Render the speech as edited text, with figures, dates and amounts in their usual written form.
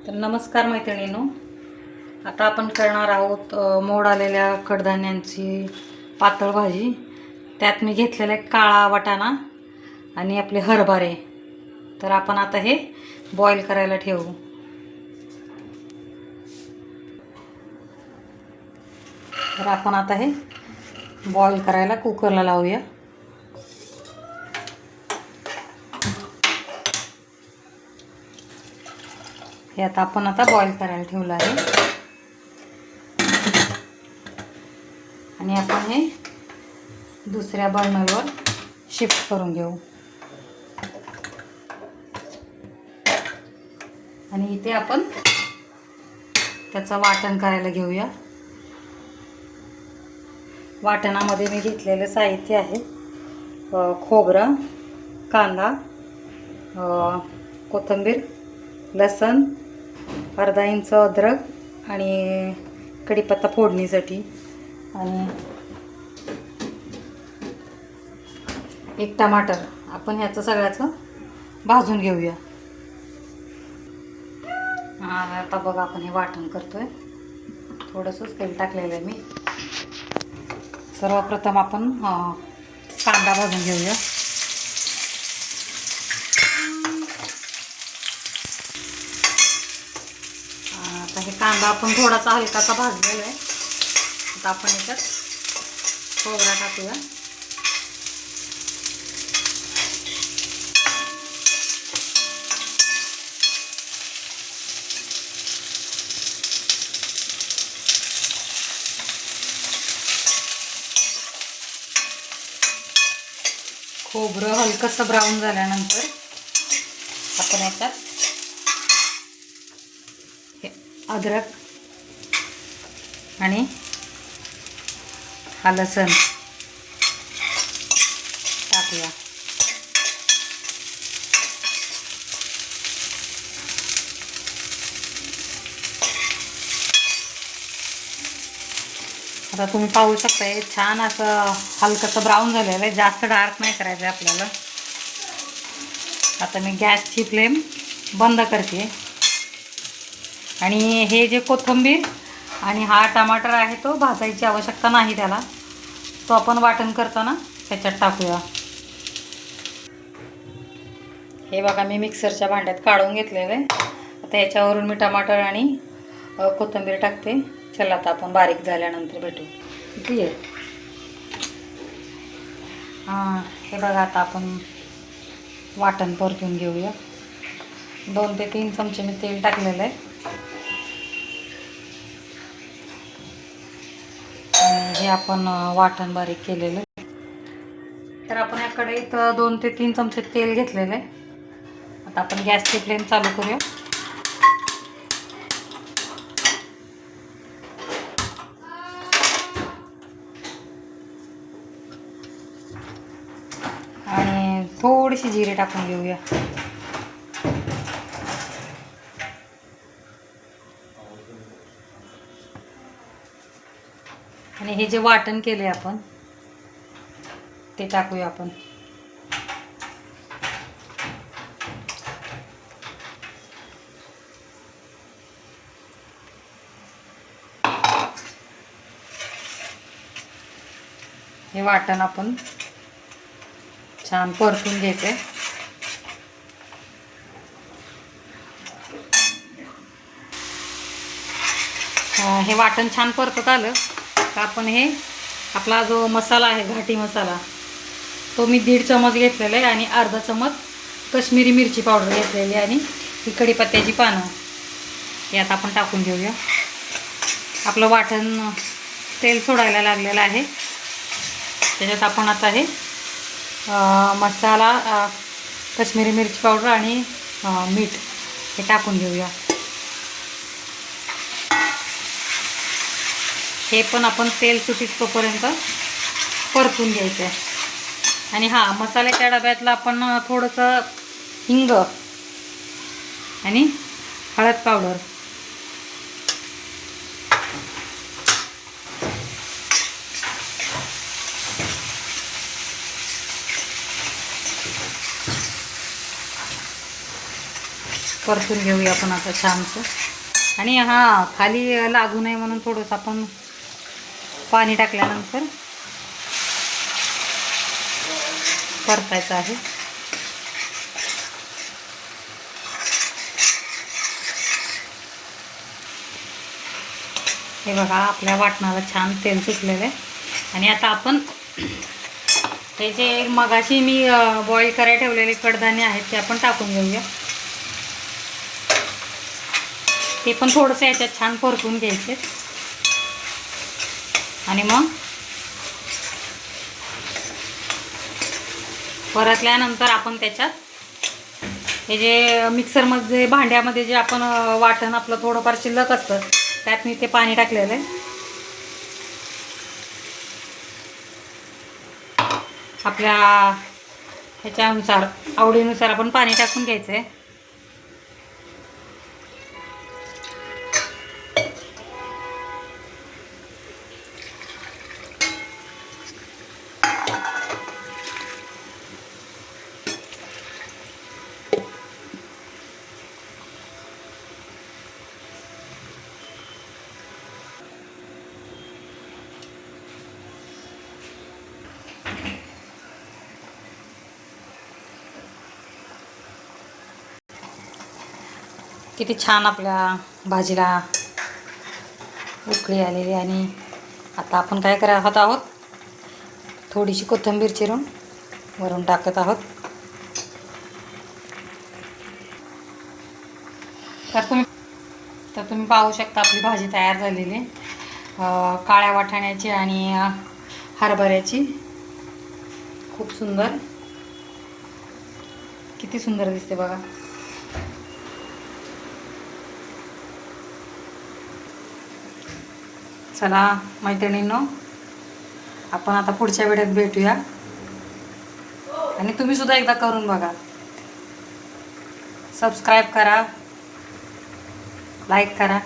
तर नमस्कार मैत्रिणींनो, आता आपण करणार आहोत मोड आलेल्या कडधान्यांची पातळ भाजी। त्यात मी घेतलेला काळा वाटाणा आणि आपले हरभरे। तर आपण आता हे बॉईल करायला ठेवू। तर आपण आता हे बॉईल करायला कुकरला लावूया। हे आता आपण बॉईल करायला ठेवलं आहे आणि आपण हे दुसऱ्या बर्नरवर शिफ्ट करून घेऊ। आणि इथे आपण त्याचं वाटण करायला घेऊया। वाटणामध्ये मी घेतलेले साहित्य आहे खोबरं, कांदा, कोथिंबीर, लसूण, अर्धा इंच अद्रक आणि कढीपत्ता फोडणीसाठी आणि एक टमाटर। आपण ह्याचं सगळ्याचं भाजून घेऊया। आता बघा आपण हे वाटण करतोय। थोडंसंच तेल टाकलेलं आहे मी। सर्वप्रथम आपण कांदा भाजून घेऊया। आता हे कांदा आपण थोडासा हलकासा भाजलेला आहे। आता आपण याच्यात खोबरा टाकूया। खोबरं हलकंसं ब्राऊन झाल्यानंतर आपण याच्यात अद्रक आणि लसूण टाकूया। आता तुम्ही पाहू शकता हे छान असं हलकंसं ब्राऊन झालेलं आहे। जास्त डार्क नाही करायचं आपल्याला। आता मी गॅसची फ्लेम बंद करते आणि हे जे कोथिंबीर आणि हा टमाटर आहे तो भाजायची आवश्यकता नाही त्याला। तो आपण वाटण करताना त्याच्यात टाकूया। हे बघा मी मिक्सरच्या भांड्यात काढून घेतलेलं आहे। आता याच्यावरून मी टमाटर आणि कोथिंबीर टाकते। चला आता आपण बारीक झाल्यानंतर भेटू। किती आहे हे बघा आता आपण वाटण परतून घेऊया। 2 ते 3 चमचे मी तेल टाकलेलं आहे आणि हे आपण वाटण बारीक केलेलं आहे। तर आपण या कढईत 2 ते 3 चमचे तेल घेतलेलं आहे। आता आपण गॅसची फ्लेम चालू करूया। आणि थोडीशी जिरे टाकून घेऊया। आणि हे जे वाटण केले आपण ते टाकूया आपण। हे वाटण आपण छान परतून घ्यायचे। हे वाटण छान परतत आलं तर आपण हे आपला जो मसाला आहे घाटी मसाला तो मी 1.5 चमच घेतलेला आहे आणि अर्धा चमच कश्मीरी मिरची पावडर घेतलेली आहे आणि ही कढीपत्त्याची पानं हे आता आपण टाकून घेऊया। आपलं वाटण तेल सोडायला लागलेलं आहे। त्याच्यात आपण आता हे मसाला कश्मीरी मिरची पावडर आणि मीठ हे टाकून घेऊया। हे पण आपण तेल सुटीपर्यंत परतून घ्यायचं आहे। आणि मसाल्याच्या डब्यातलं आपण थोडंसं हिंग आणि हळद पावडर परतून घेऊया आपण आता छानसं. आणि हां, खाली लागू नये म्हणून थोडंसं आपण पाणी टाकल्यानंतर परतायचं आहे. हे बघा, आपल्या वाटणाला छान तेल सुटलेलं आहे. आणि आता आपण हे जे मगाशी मी बॉईल करायला ठेवलेले कडधान्य आहेत ते आपण टाकून घेऊया. ते पण थोडंसं याच्यात छान परतून घ्यायचे. आणि मग परतल्यानंतर आपण त्याच्यात हे जे मिक्सरमध्ये भांड्यामध्ये जे आपण वाटण आपलं थोडंफार शिल्लक असतं त्यात मी ते पाणी टाकलेलं आहे. आपल्या ह्याच्यानुसार आवडीनुसार आपण पाणी टाकून घ्यायचं आहे. किती छान आपल्या भाजीला उकळी आलेली. आणि आता आपण काय करत आहोत, थोडीशी कोथिंबीर चिरून वरून टाकत आहोत. तर तुम्ही पाहू शकता आपली भाजी तयार झालेली आहे. काळ्या वाटाण्याची आणि हरभऱ्याची. खूप सुंदर, किती सुंदर दिसते बघा. चला मैत्रिणींनो, आपण आता पुढच्या व्हिडिओत भेटूया. आणि तुम्ही सुद्धा एकदा करून बघा. सबस्क्राईब करा, लाईक करा.